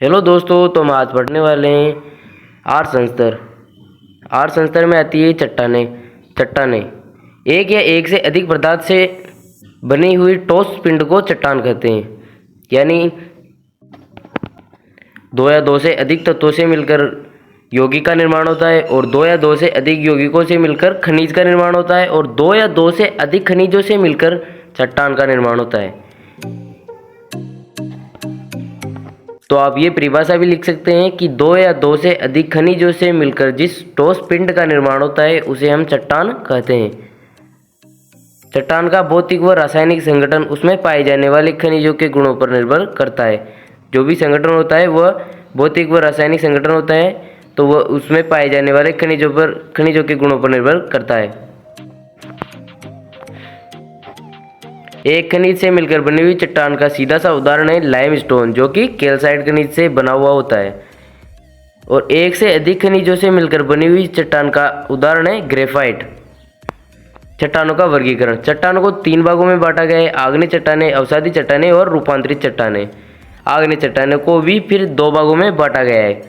Hello दोस्तों, तो हम आज पढ़ने वाले हैं आर संस्तर में आती है चट्टानें एक या एक से अधिक पदार्थ से बनी हुई ठोस पिंड को चट्टान कहते हैं। यानी दो या दो से अधिक तत्वों से मिलकर यौगिक का निर्माण होता है, और दो या दो से अधिक यौगिकों से मिलकर खनिज का निर्माण होता है, और दो या दो से अधिक खनिजों से मिलकर चट्टान का निर्माण होता है। तो आप ये परिभाषा भी लिख सकते हैं कि दो या दो से अधिक खनिजों से मिलकर जिस ठोस पिंड का निर्माण होता है उसे हम चट्टान कहते हैं। चट्टान का भौतिक व रासायनिक संगठन उसमें पाए जाने वाले खनिजों के गुणों पर निर्भर करता है। जो भी संगठन होता है वह भौतिक व रासायनिक संगठन होता है, तो वह उसमें पाए जाने वाले खनिजों के गुणों पर निर्भर करता है। एक खनिज से मिलकर बनी हुई चट्टान का सीधा सा उदाहरण है लाइमस्टोन, जो कि कैल्साइट खनिज से बना हुआ होता है। और एक से अधिक खनिजों से मिलकर बनी हुई चट्टान का उदाहरण है ग्रेफाइट। चट्टानों का वर्गीकरण। चट्टानों को तीन भागों में बांटा गया है: आग्नेय चट्टानें, अवसादी चट्टानें और रूपांतरित चट्टानें। आग्नेय चट्टानों को भी फिर दो भागों में बांटा गया है: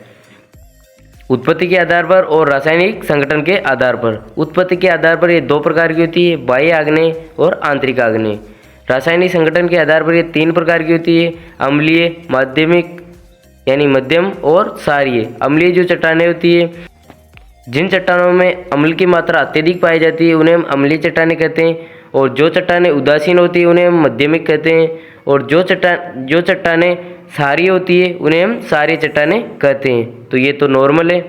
उत्पत्ति के आधार पर और रासायनिक संगठन के आधार पर। उत्पत्ति के आधार पर ये दो प्रकार की होती है: बाह्य आग्नेय और आंतरिक आग्नेय। रासायनिक संगठन के आधार पर ये तीन प्रकार की होती है: अम्लीय, माध्यमिक यानी मध्यम और क्षारीय। अम्लीय जो चट्टानें होती है, जिन चट्टानों में अम्ल की मात्रा अत्यधिक पाई जाती है उन्हें हम अम्लीय चट्टानें कहते हैं, और जो चट्टानें उदासीन होती है उन्हें हम मध्यमिक कहते हैं, और जो चट्टानें क्षारीय होती है उन्हें हम क्षारीय चट्टानें कहते हैं। तो ये तो नॉर्मल है।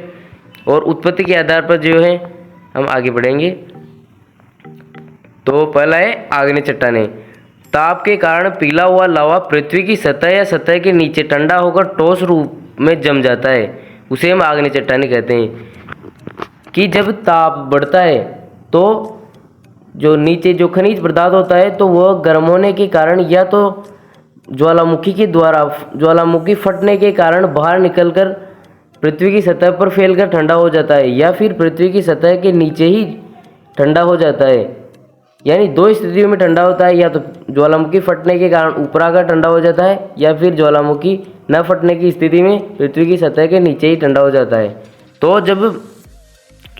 और उत्पत्ति के आधार पर जो है हम आगे बढ़ेंगे। तो पहला है आग्नेय चट्टानें। ताप के कारण पिघला हुआ लावा पृथ्वी की सतह या सतह के नीचे ठंडा होकर ठोस रूप में जम जाता है, उसे हम आग्नेय चट्टानें कहते हैं। कि जब ताप बढ़ता है तो जो नीचे जो खनिज पदार्थ होता है तो वह गर्म होने के कारण या तो ज्वालामुखी फटने के कारण बाहर निकलकर पृथ्वी की सतह पर फैलकर ठंडा हो जाता है, या फिर पृथ्वी की सतह के नीचे ही ठंडा हो जाता है। यानी दो स्थितियों में ठंडा होता है: या तो ज्वालामुखी फटने के कारण ऊपर आकर ठंडा हो जाता है, या फिर ज्वालामुखी न फटने की स्थिति में पृथ्वी की सतह के नीचे ही ठंडा हो जाता है। तो जब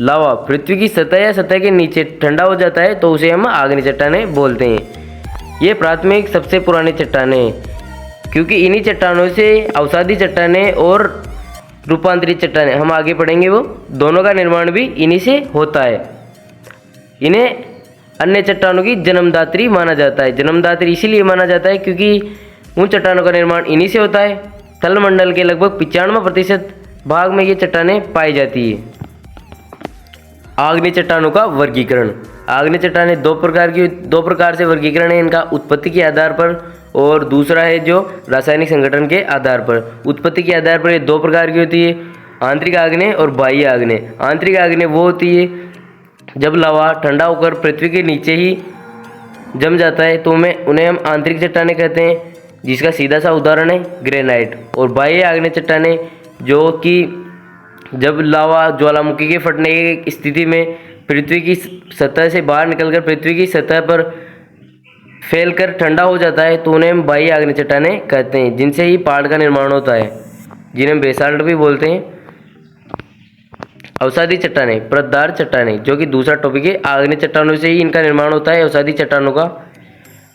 लावा पृथ्वी की सतह या सतह के नीचे ठंडा हो जाता है तो उसे हम आग्नेय चट्टानें बोलते हैं। ये प्राथमिक सबसे पुरानी चट्टानें हैं, क्योंकि इन्हीं चट्टानों से अवसादी चट्टानें और रूपांतरित चट्टानें, हम आगे पढ़ेंगे, वो दोनों का निर्माण भी इन्हीं से होता है। इन्हें अन्य चट्टानों की जन्मदात्री माना जाता है। जन्मदात्री इसीलिए माना जाता है क्योंकि उन चट्टानों का निर्माण इन्हीं से होता है। थलमंडल के लगभग 95% भाग में ये चट्टानें पाई जाती है। आग्नेय चट्टानों का वर्गीकरण। आग्नेय चट्टानें दो प्रकार से वर्गीकरण है इनका: उत्पत्ति के आधार पर और दूसरा है जो रासायनिक संगठन के आधार पर। उत्पत्ति के आधार पर ये दो प्रकार की होती है: आंतरिक आग्नेय और बाह्य आग्नेय। आंतरिक आग्नेय वो होती है जब लावा ठंडा होकर पृथ्वी के नीचे ही जम जाता है, तो उन्हें हम आंतरिक चट्टानें कहते हैं, जिसका सीधा सा उदाहरण है ग्रेनाइट। और बाह्य आग्नेय चट्टानें जो कि जब लावा ज्वालामुखी के फटने की स्थिति में पृथ्वी की सतह से बाहर निकलकर पृथ्वी की सतह पर फैलकर ठंडा हो जाता है, तो उन्हें हम बाह्य आग्नेय चट्टानें कहते हैं, जिनसे ही पहाड़ का निर्माण होता है, जिन्हें हम बेसाल्ट भी बोलते हैं। अवसादी चट्टानें, परतदार चट्टानें, जो कि दूसरा टॉपिक है। आग्नेय चट्टानों से ही इनका निर्माण होता है, अवसादी चट्टानों का।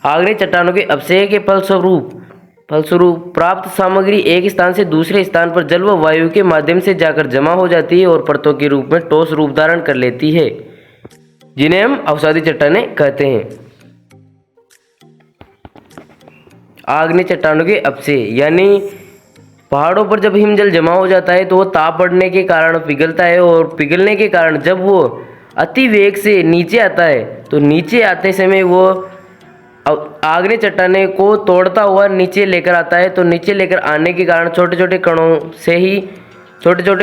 आग्नेय चट्टानों के अपक्षय के फलस्वरूप प्राप्त सामग्री एक स्थान से दूसरे स्थान पर जल व वायु के माध्यम से जाकर जमा हो जाती है और परतों के रूप में ठोस रूप धारण कर लेती है, जिन्हें हम अवसादी चट्टानें कहते हैं। आग्नेय चट्टानों के अपक्षय यानी पहाड़ों पर जब हिमजल जमा हो जाता है तो वो ताप बढ़ने के कारण पिघलता है, और पिघलने के कारण जब वो अति वेग से नीचे आता है तो नीचे आते समय वो आग्नेय चट्टानें को तोड़ता हुआ नीचे लेकर आता है। तो नीचे लेकर आने के कारण छोटे छोटे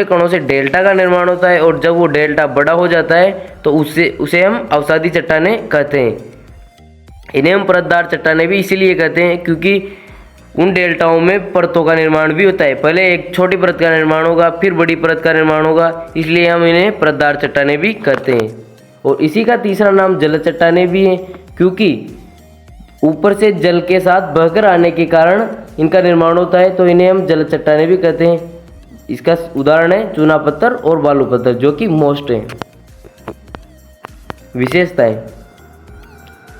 कणों से डेल्टा का निर्माण होता है, और जब वो डेल्टा बड़ा हो जाता है तो उसे हम अवसादी चट्टानें कहते हैं। इन्हें हम परतदार चट्टानें भी इसीलिए कहते हैं क्योंकि उन डेल्टाओं में परतों का निर्माण भी होता है। पहले एक छोटी परत का निर्माण होगा, फिर बड़ी परत का निर्माण होगा, इसलिए हम इन्हें परतदार चट्टानें भी कहते हैं। और इसी का तीसरा नाम जलद चट्टानें भी है, क्योंकि ऊपर से जल के साथ बहकर आने के कारण इनका निर्माण होता है, तो इन्हें हम जल चट्टानें भी कहते हैं। इसका उदाहरण है चूना पत्थर और बालू पत्थर, जो कि मोस्ट हैं। विशेषताएं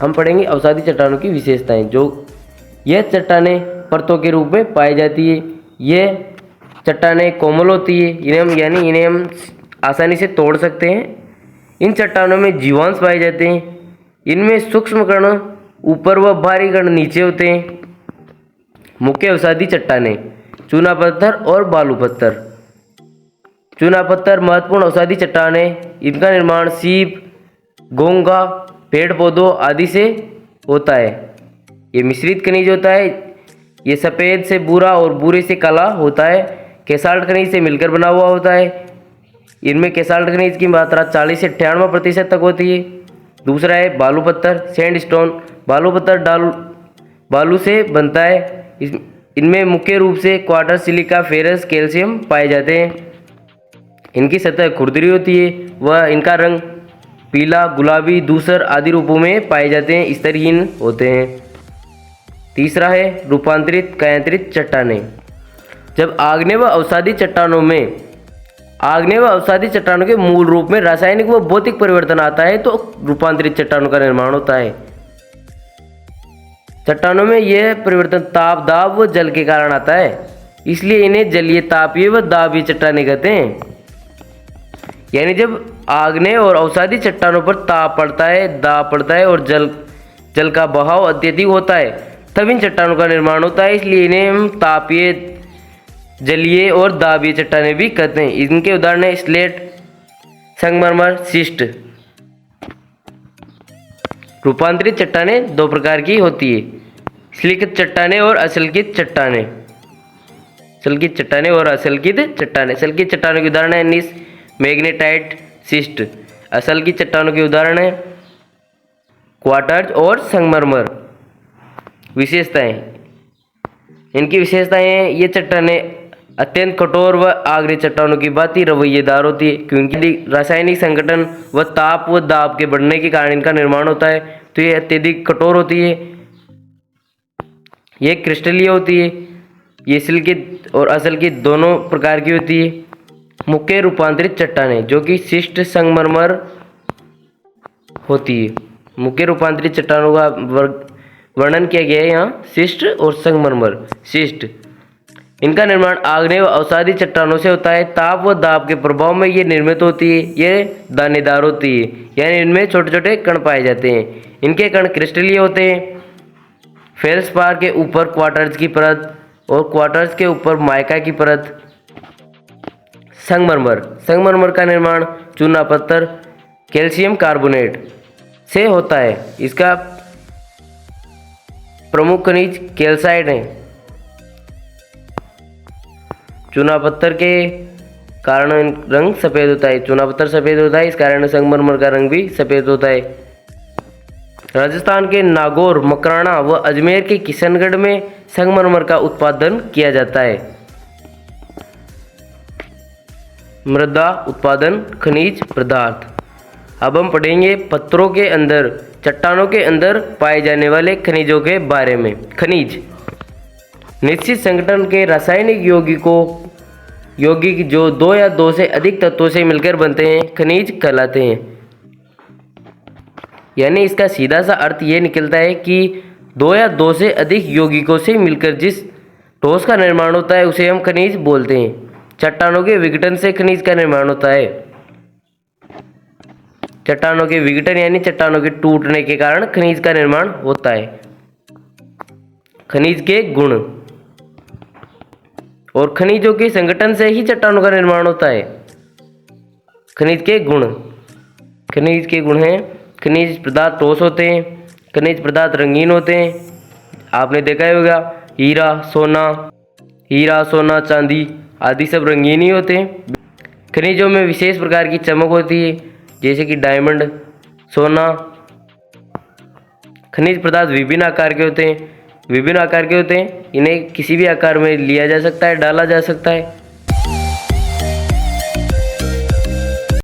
हम पढ़ेंगे अवसादी चट्टानों की विशेषताएं। जो यह चट्टानें परतों के रूप में पाई जाती है। यह चट्टानें कोमल होती है, इन्हें हम आसानी से तोड़ सकते हैं। इन चट्टानों में जीवांश पाए जाते हैं। इनमें सूक्ष्म कण ऊपर व भारी कण नीचे होते हैं। मुख्य अवसादी चट्टानें चूना पत्थर और बालू पत्थर। चूना पत्थर महत्वपूर्ण अवसादी चट्टान है। इनका निर्माण सीप, घोंघा, पेड़ पौधों आदि से होता है। ये मिश्रित खनिज होता है। ये सफ़ेद से भूरा और भूरे से काला होता है। केसाल्ट खनिज से मिलकर बना हुआ होता है। इनमें केसाल्ट खनिज की मात्रा 40 से 98% तक होती है। दूसरा है बालू पत्थर, सैंडस्टोन। बालू पत्थर बालू से बनता है। इनमें मुख्य रूप से क्वार्टर सिलिका, फेरस, कैल्शियम पाए जाते हैं। इनकी सतह खुरदरी होती है व इनका रंग पीला, गुलाबी, धूसर आदि रूपों में पाए जाते हैं। स्तरहीन होते हैं। तीसरा है रूपांतरित कायांतरित चट्टानें। जब आग्नेय व अवसादी चट्टानों के मूल रूप में रासायनिक व भौतिक परिवर्तन आता है, तो रूपांतरित चट्टानों का निर्माण होता है। चट्टानों में यह परिवर्तन ताप, दाब व जल के कारण आता है। इसलिए इन्हें जलीय, तापीय व दाबीय चट्टानें कहते हैं। यानी जब आग्नेय और अवसादी चट्टानों पर ताप पड़ता है, दाब पड़ता है और जल का बहाव अत्यधिक होता है, तब इन चट्टानों का निर्माण होता है। इसलिए इन्हें हम तापीय, जलीय और दाबीय चट्टानें भी कहते हैं। इनके उदाहरण है स्लेट, संगमरमर, शिस्ट। रूपांतरित चट्टानें दो प्रकार की होती है, सिलिकित चट्टानें और असलिकित चट्टानें। सल्कित चट्टानें और असलिकित चट्टानें। सल्कित चट्टानों के उदाहरण है नीस, मैग्नेटाइट, शिस्ट। असलिकित चट्टानों के उदाहरण है क्वार्ट्ज और संगमरमर। विशेषताएं इनकी विशेषताएं हैं, ये चट्टानें अत्यंत कठोर व आग्नेय चट्टानों की भांति रवैयेदार होती है, क्योंकि रासायनिक संगठन व ताप व दाब के बढ़ने के कारण इनका निर्माण होता है। तो ये अत्यधिक कठोर होती है। ये क्रिस्टलीय होती है। ये सिलिकित और असलिकित दोनों प्रकार की होती है। मुख्य रूपांतरित चट्टानें जो कि शिस्ट, संगमरमर होती है। मुख्य रूपांतरित चट्टानों का वर्णन किया गया है यहाँ, शिस्ट और संगमरमर। शिस्ट, इनका निर्माण आग्नेय व अवसादी चट्टानों से होता है। ताप व दाब के प्रभाव में ये निर्मित होती है। ये दानेदार होती है, यानी इनमें छोटे छोटे कण पाए जाते हैं। इनके कण क्रिस्टलीय होते हैं। फेल्सपार के ऊपर क्वार्ट्ज की परत और क्वार्ट्ज के ऊपर माइका की परत। संगमरमर का निर्माण चूना पत्थर, कैल्शियम कार्बोनेट से होता है। इसका प्रमुख खनिज कैल्साइट है। चूना पत्थर के कारण रंग सफ़ेद होता है। चूना पत्थर सफ़ेद होता है, इस कारण संगमरमर का रंग भी सफ़ेद होता है। राजस्थान के नागौर, मकराना व अजमेर के किशनगढ़ में संगमरमर का उत्पादन किया जाता है। मृदा उत्पादन, खनिज पदार्थ। अब हम पढ़ेंगे पत्थरों के अंदर, चट्टानों के अंदर पाए जाने वाले खनिजों के बारे में। खनिज निश्चित संगठन के रासायनिक यौगिक जो दो या दो से अधिक तत्वों से मिलकर बनते हैं, खनिज कहलाते हैं। यानी इसका सीधा सा अर्थ ये निकलता है कि दो या दो से अधिक यौगिकों से मिलकर जिस ठोस का निर्माण होता है उसे हम खनिज बोलते हैं। चट्टानों के विघटन से खनिज का निर्माण होता है। चट्टानों के विघटन यानी चट्टानों के टूटने के कारण खनिज का निर्माण होता है। खनिज के गुण और खनिजों के संगठन से ही चट्टानों का निर्माण होता है। खनिज के गुण हैं, खनिज पदार्थ ठोस होते हैं, खनिज पदार्थ रंगीन होते हैं। आपने देखा ही होगा हीरा, सोना, चांदी आदि सब रंगीन ही होते हैं। खनिजों में विशेष प्रकार की चमक होती है, जैसे कि डायमंड, सोना। खनिज पदार्थ विभिन्न आकार के होते हैं। इन्हें किसी भी आकार में लिया जा सकता है, डाला जा सकता है।